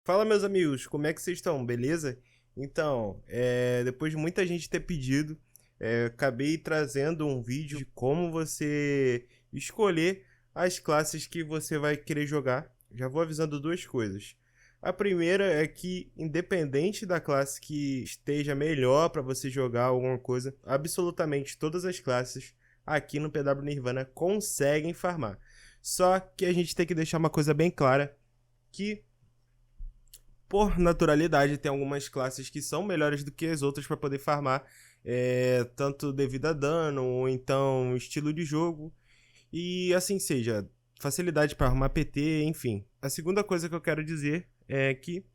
Fala, meus amigos, como é que vocês estão? Beleza? Então, depois de muita gente ter pedido, acabei trazendo um vídeo de como você escolher as classes que você vai querer jogar. Já vou avisando duas coisas. A primeira é que, independente da classe que esteja melhor para você jogar alguma coisa, absolutamente todas as classes aqui no PW Nirvana conseguem farmar. Só que a gente tem que deixar uma coisa bem clara, que por naturalidade, tem algumas classes que são melhores do que as outras para poder farmar, tanto devido a dano ou então estilo de jogo, e assim seja, facilidade para arrumar PT, enfim. A segunda coisa que eu quero dizer é que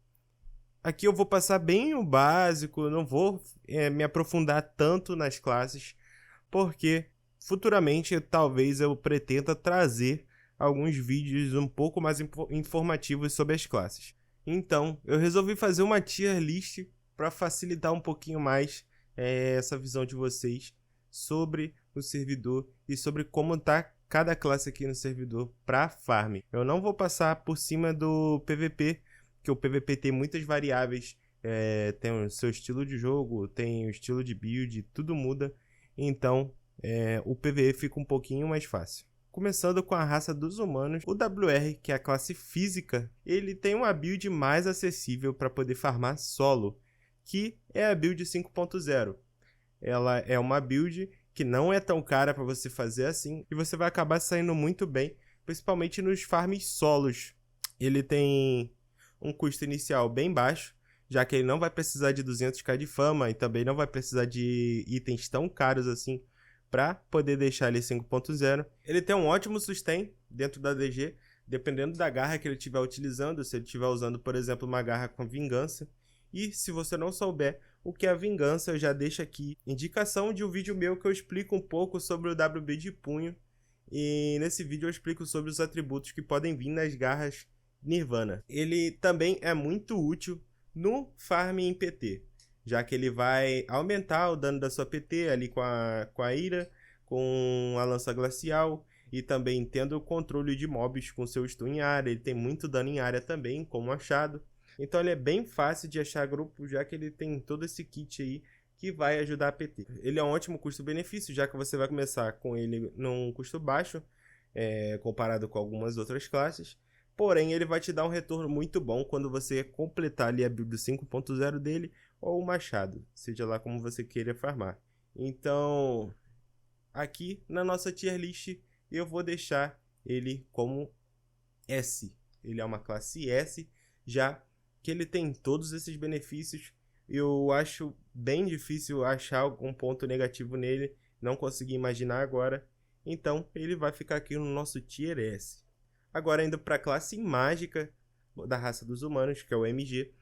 aqui eu vou passar bem o básico, não vou me aprofundar tanto nas classes, porque futuramente talvez eu pretenda trazer alguns vídeos um pouco mais informativos sobre as classes. Então, eu resolvi fazer uma tier list para facilitar um pouquinho mais essa visão de vocês sobre o servidor e sobre como tá cada classe aqui no servidor para farm. Eu não vou passar por cima do PVP, que o PVP tem muitas variáveis, tem o seu estilo de jogo, tem o estilo de build, tudo muda. Então, o PvE fica um pouquinho mais fácil. Começando com a raça dos humanos, o WR, que é a classe física, ele tem uma build mais acessível para poder farmar solo, que é a build 5.0. Ela é uma build que não é tão cara para você fazer assim, e você vai acabar saindo muito bem, principalmente nos farms solos. Ele tem um custo inicial bem baixo, já que ele não vai precisar de 200k de fama e também não vai precisar de itens tão caros assim para poder deixar ele 5.0. Ele tem um ótimo sustain dentro da DG, dependendo da garra que ele estiver utilizando. Se ele estiver usando, por exemplo, uma garra com vingança. E se você não souber o que é a vingança, eu já deixo aqui indicação de um vídeo meu que eu explico um pouco sobre o WB de punho. E nesse vídeo eu explico sobre os atributos que podem vir nas garras Nirvana. Ele também é muito útil no farm em PT, já que ele vai aumentar o dano da sua PT ali com a ira, com a lança glacial e também tendo o controle de mobs com seu stun em área. Ele tem muito dano em área também, como achado. Então ele é bem fácil de achar grupo, já que ele tem todo esse kit aí que vai ajudar a PT. Ele é um ótimo custo-benefício, já que você vai começar com ele num custo baixo, comparado com algumas outras classes. Porém, ele vai te dar um retorno muito bom quando você completar ali a build 5.0 dele ou o machado, seja lá como você queira farmar. Então, aqui na nossa tier list, eu vou deixar ele como S. Ele é uma classe S, já que ele tem todos esses benefícios. Eu acho bem difícil achar algum ponto negativo nele, não consegui imaginar agora. Então, ele vai ficar aqui no nosso tier S. Agora, indo para a classe mágica da raça dos humanos, que é o MG,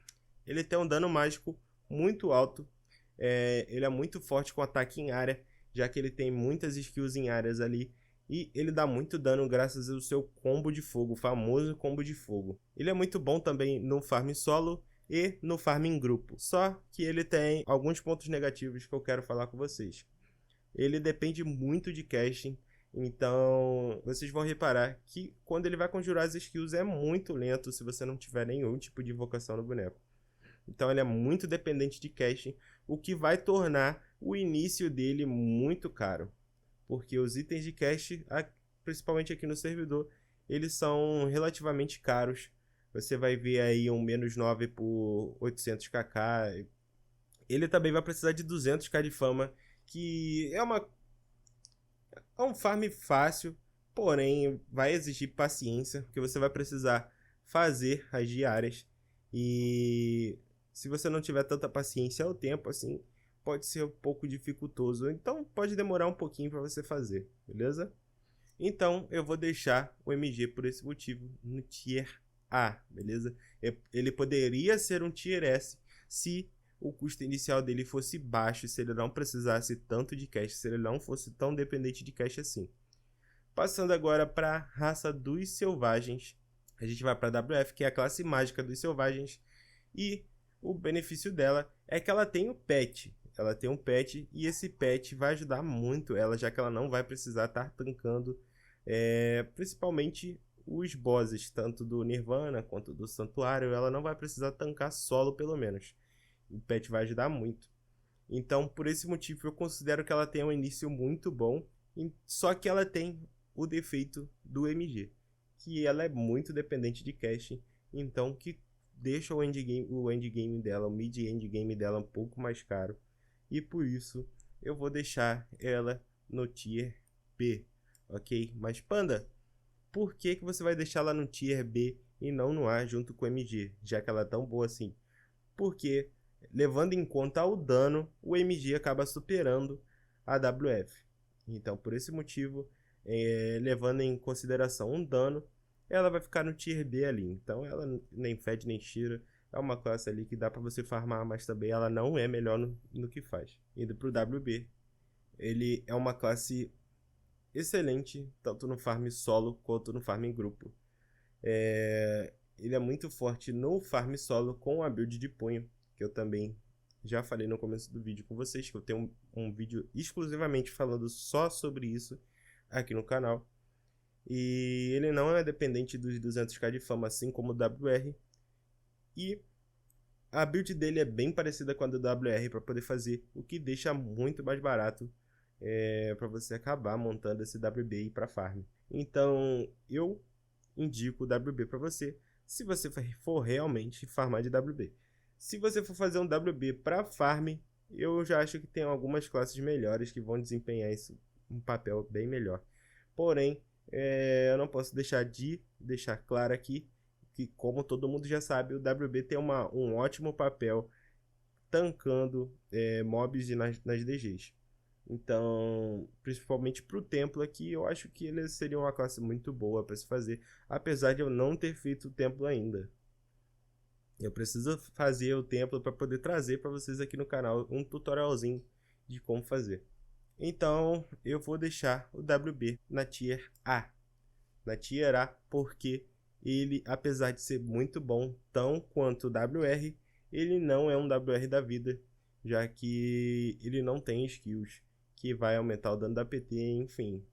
ele tem um dano mágico muito alto. Ele é muito forte com ataque em área, já que ele tem muitas skills em áreas ali. E ele dá muito dano graças ao seu combo de fogo, o famoso combo de fogo. Ele é muito bom também no farm solo e no farm em grupo. Só que ele tem alguns pontos negativos que eu quero falar com vocês. Ele depende muito de casting. Então, vocês vão reparar que quando ele vai conjurar as skills é muito lento se você não tiver nenhum tipo de invocação no boneco. Então ele é muito dependente de casting, o que vai tornar o início dele muito caro. Porque os itens de cache, principalmente aqui no servidor, eles são relativamente caros. Você vai ver aí um -9 por 800kk. Ele também vai precisar de 200k de fama, que é um farm fácil, porém vai exigir paciência, porque você vai precisar fazer as diárias. E se você não tiver tanta paciência ao tempo, assim, pode ser um pouco dificultoso. Então pode demorar um pouquinho para você fazer, beleza? Então eu vou deixar o MG por esse motivo no tier A, beleza? Ele poderia ser um tier S se o custo inicial dele fosse baixo, se ele não precisasse tanto de cash, se ele não fosse tão dependente de cash assim. Passando agora para a raça dos selvagens, a gente vai para a WF, que é a classe mágica dos selvagens, e o benefício dela é que ela tem o pet. Ela tem um pet e esse pet vai ajudar muito ela, já que ela não vai precisar estar tancando, principalmente os bosses, tanto do Nirvana quanto do Santuário, ela não vai precisar tancar solo, pelo menos. O pet vai ajudar muito. Então, por esse motivo, eu considero que ela tem um início muito bom, só que ela tem o defeito do MG, que ela é muito dependente de casting, então que deixa o endgame dela, o mid-endgame dela um pouco mais caro, e por isso eu vou deixar ela no tier B, ok? Mas Panda, por que que você vai deixar ela no tier B e não no A junto com o MG, já que ela é tão boa assim? Porque, levando em conta o dano, o MG acaba superando a WF. Então, por esse motivo, levando em consideração um dano, ela vai ficar no tier B ali. Então, ela nem fede nem cheira. É uma classe ali que dá para você farmar, mas também ela não é melhor no que faz. Indo pro WB, ele é uma classe excelente, tanto no farm solo quanto no farm em grupo. Ele é muito forte no farm solo com a build de punho, que eu também já falei no começo do vídeo com vocês, que eu tenho um vídeo exclusivamente falando só sobre isso aqui no canal. E ele não é dependente dos 200k de fama, assim como o WR. E a build dele é bem parecida com a do WR para poder fazer, o que deixa muito mais barato para você acabar montando esse WB para farm. Então eu indico o WB para você, se você for realmente farmar de WB. Se você for fazer um WB para farm, eu já acho que tem algumas classes melhores que vão desempenhar isso, um papel bem melhor. Porém, eu não posso deixar claro aqui que, como todo mundo já sabe, o WB tem um ótimo papel tankando mobs nas DGs. Então, principalmente para o templo aqui, eu acho que ele seria uma classe muito boa para se fazer, apesar de eu não ter feito o templo ainda. Eu preciso fazer o templo para poder trazer para vocês aqui no canal um tutorialzinho de como fazer. Então, eu vou deixar o WB na tier A. Na tier A, porque ele, apesar de ser muito bom, tão quanto o WR, ele não é um WR da vida, já que ele não tem skills que vai aumentar o dano da PT, enfim.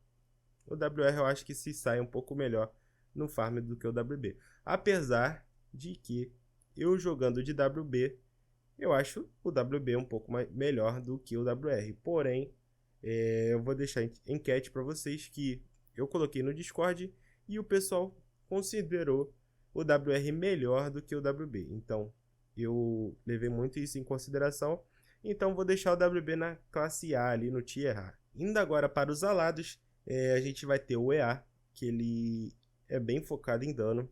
O WR eu acho que se sai um pouco melhor no farm do que o WB. Apesar de que eu jogando de WB, eu acho o WB um pouco melhor do que o WR. Porém, eu vou deixar enquete para vocês que eu coloquei no Discord e o pessoal considerou o WR melhor do que o WB. Então, eu levei muito isso em consideração. Então, vou deixar o WB na classe A ali no tier A. Indo agora para os alados, a gente vai ter o EA, que ele é bem focado em dano.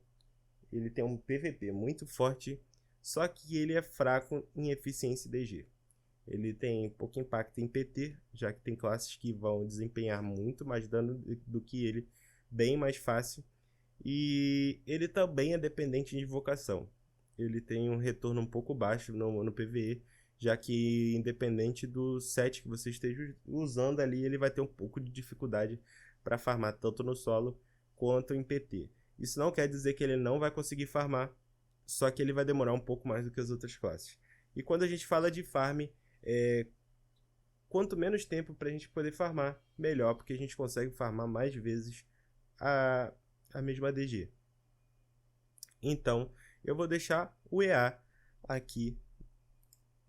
Ele tem um PVP muito forte, só que ele é fraco em eficiência DG. Ele tem pouco impacto em PT, já que tem classes que vão desempenhar muito mais dano do que ele, bem mais fácil. E ele também é dependente de invocação. Ele tem um retorno um pouco baixo no PvE, já que independente do set que você esteja usando ali, ele vai ter um pouco de dificuldade para farmar tanto no solo quanto em PT. Isso não quer dizer que ele não vai conseguir farmar, só que ele vai demorar um pouco mais do que as outras classes. E quando a gente fala de farm, quanto menos tempo para a gente poder farmar, melhor, porque a gente consegue farmar mais vezes a mesma DG. Então, eu vou deixar o EA aqui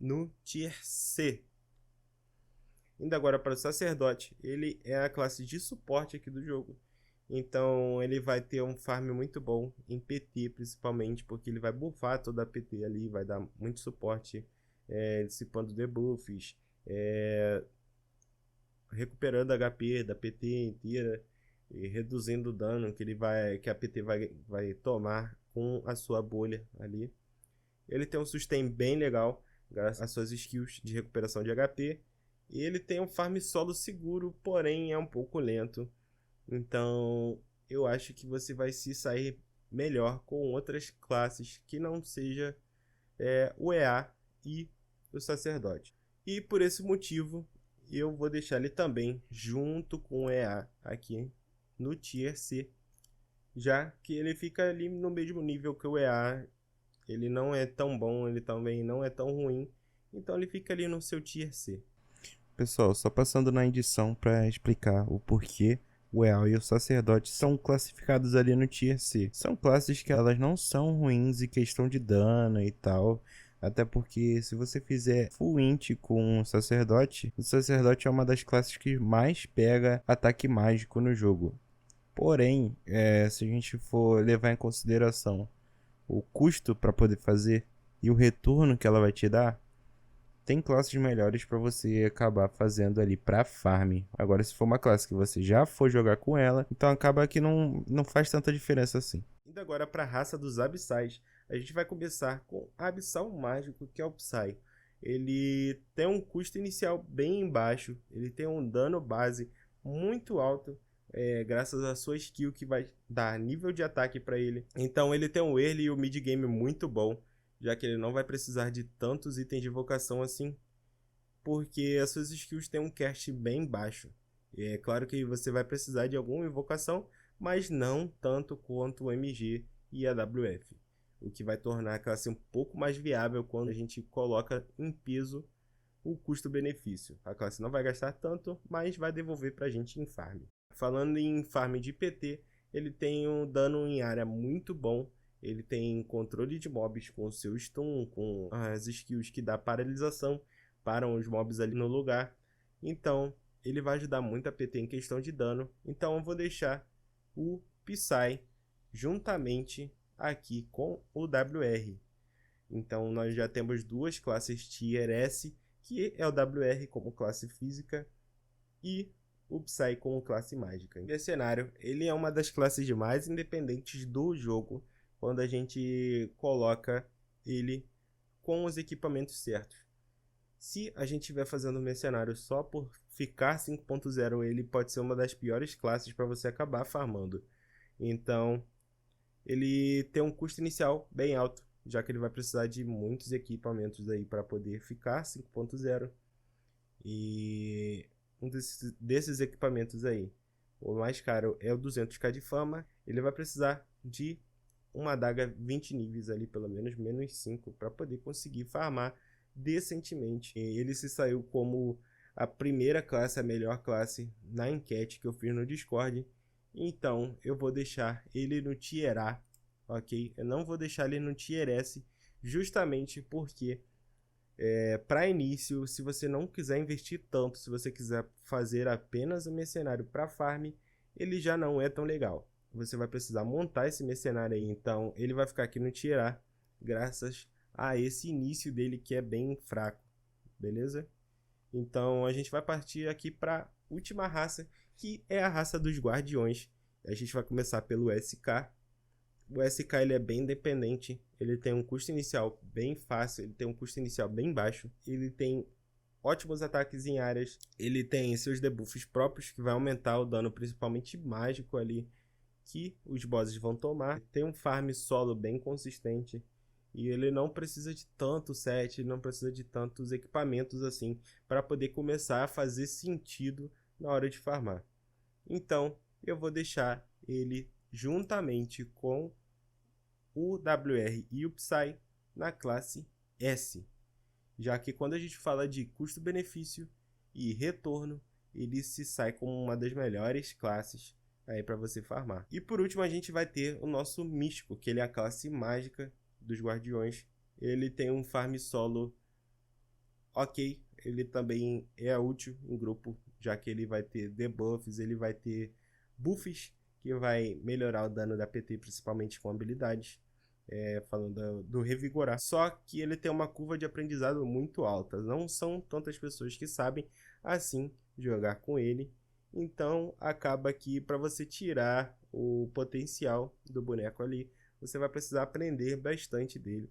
no tier C. Indo agora para o sacerdote, ele é a classe de suporte aqui do jogo. Então ele vai ter um farm muito bom em PT principalmente, porque ele vai buffar toda a PT ali, vai dar muito suporte, dissipando debuffs, recuperando HP da PT inteira e reduzindo o dano que a PT vai tomar com a sua bolha ali. Ele tem um sustain bem legal, graças às suas skills de recuperação de HP. E ele tem um farm solo seguro, porém é um pouco lento. Então eu acho que você vai se sair melhor com outras classes que não seja o EA e o sacerdote. E por esse motivo eu vou deixar ele também junto com o EA aqui no tier C, já que ele fica ali no mesmo nível que o EA. Ele não é tão bom, ele também não é tão ruim, então ele fica ali no seu tier C. Pessoal, só passando na edição para explicar o porquê O Eal e o Sacerdote são classificados ali no Tier C. São classes que elas não são ruins em questão de dano e tal. Até porque se você fizer full int com o Sacerdote é uma das classes que mais pega ataque mágico no jogo. Porém, se a gente for levar em consideração o custo para poder fazer e o retorno que ela vai te dar, tem classes melhores para você acabar fazendo ali para farm. Agora, se for uma classe que você já for jogar com ela, então acaba que não faz tanta diferença assim. Indo agora para a raça dos Abissais, a gente vai começar com Abissal Mágico, que é o Psy. Ele tem um custo inicial bem baixo, ele tem um dano base muito alto, graças à sua skill que vai dar nível de ataque para ele. Então ele tem um early e o mid game muito bom, já que ele não vai precisar de tantos itens de invocação assim, porque as suas skills têm um cast bem baixo. E é claro que você vai precisar de alguma invocação, mas não tanto quanto o MG e a WF, o que vai tornar a classe um pouco mais viável quando a gente coloca em peso o custo-benefício. A classe não vai gastar tanto, mas vai devolver para a gente em farm. Falando em farm de PT, ele tem um dano em área muito bom, ele tem controle de mobs com o seu stun, com as skills que dá paralisação, param os mobs ali no lugar. Então, ele vai ajudar muito a PT em questão de dano. Então, eu vou deixar o Psy juntamente aqui com o WR. Então, nós já temos duas classes Tier S, que é o WR como classe física e o Psy como classe mágica. O Mercenário, ele é uma das classes mais independentes do jogo quando a gente coloca ele com os equipamentos certos. Se a gente estiver fazendo o Mercenário só por ficar 5.0, ele pode ser uma das piores classes para você acabar farmando. Então, ele tem um custo inicial bem alto, já que ele vai precisar de muitos equipamentos aí para poder ficar 5.0. E um desses equipamentos aí, o mais caro é o 200k de fama. Ele vai precisar de uma adaga 20 níveis ali, pelo menos menos 5, para poder conseguir farmar decentemente. Ele se saiu como a primeira classe, a melhor classe na enquete que eu fiz no Discord. Então eu vou deixar ele no Tier A, ok? Eu não vou deixar ele no Tier S, justamente porque para início, se você não quiser investir tanto, se você quiser fazer apenas um mercenário para farm, ele já não é tão legal. Você vai precisar montar esse mercenário aí, então ele vai ficar aqui no Tier A, graças a esse início dele que é bem fraco, beleza? Então a gente vai partir aqui para a última raça, que é a raça dos Guardiões. A gente vai começar pelo SK. O SK ele é bem independente, ele tem um custo inicial bem fácil, ele tem um custo inicial bem baixo, ele tem ótimos ataques em áreas, ele tem seus debuffs próprios que vai aumentar o dano principalmente mágico ali que os bosses vão tomar. Tem um farm solo bem consistente e ele não precisa de tanto set, ele não precisa de tantos equipamentos assim para poder começar a fazer sentido na hora de farmar. Então eu vou deixar ele juntamente com o WR e o Psy na classe S, já que quando a gente fala de custo-benefício e retorno, ele se sai como uma das melhores classes aí para você farmar. E por último a gente vai ter o nosso místico, que ele é a classe mágica dos Guardiões. Ele tem um farm solo ok, ele também é útil em grupo, já que ele vai ter debuffs, ele vai ter buffs que vai melhorar o dano da PT, principalmente com habilidades, falando do revigorar. Só que ele tem uma curva de aprendizado muito alta, não são tantas pessoas que sabem assim jogar com ele, então acaba que para você tirar o potencial do boneco ali, você vai precisar aprender bastante dele.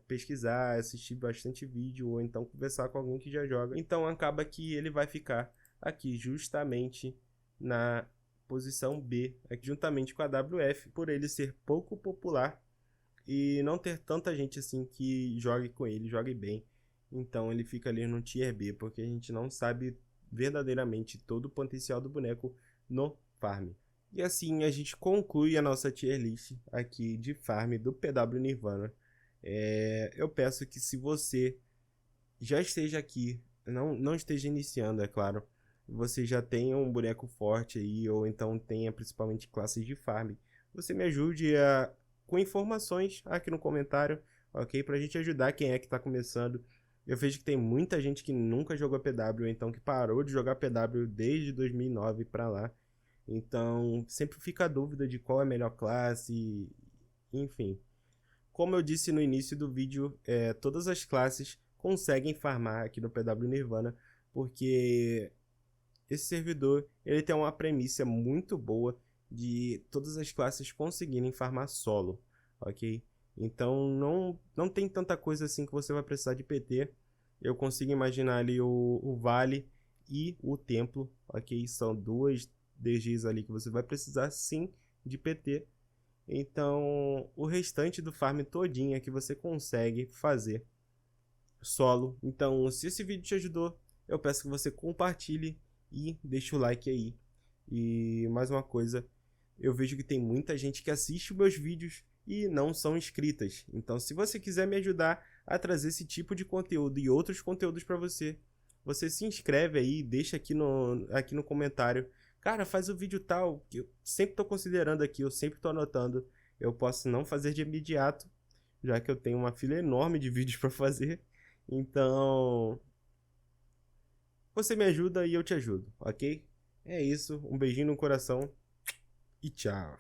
Pesquisar, assistir bastante vídeo ou então conversar com alguém que já joga. Então acaba que ele vai ficar aqui justamente na posição B, aqui juntamente com a WF, por ele ser pouco popular e não ter tanta gente assim que jogue com ele, jogue bem. Então ele fica ali no Tier B, porque a gente não sabe verdadeiramente todo o potencial do boneco no farm. E assim a gente conclui a nossa tier list aqui de farm do PW Nirvana. Eu peço que se você já esteja aqui, não esteja iniciando, é claro, você já tenha um boneco forte aí, ou então tenha principalmente classes de farm, você me ajude com informações aqui no comentário, ok? Pra gente ajudar quem é que tá começando. Eu vejo que tem muita gente que nunca jogou PW, ou então que parou de jogar PW desde 2009 pra lá. Então, sempre fica a dúvida de qual é a melhor classe, enfim. Como eu disse no início do vídeo, todas as classes conseguem farmar aqui no PW Nirvana, porque esse servidor ele tem uma premissa muito boa de todas as classes conseguirem farmar solo, ok? Então não tem tanta coisa assim que você vai precisar de PT. Eu consigo imaginar ali o Vale e o Templo, ok? São duas DGs ali que você vai precisar sim de PT. Então o restante do farm todinho é que você consegue fazer solo. Então se esse vídeo te ajudou, eu peço que você compartilhe e deixa o like aí. E mais uma coisa, eu vejo que tem muita gente que assiste os meus vídeos e não são inscritas. Então, se você quiser me ajudar a trazer esse tipo de conteúdo e outros conteúdos para você, você se inscreve aí, deixa aqui no comentário. Cara, faz o vídeo tal, que eu sempre tô considerando aqui, eu sempre tô anotando. Eu posso não fazer de imediato, já que eu tenho uma fila enorme de vídeos para fazer. Então, você me ajuda e eu te ajudo, ok? É isso, um beijinho no coração e tchau.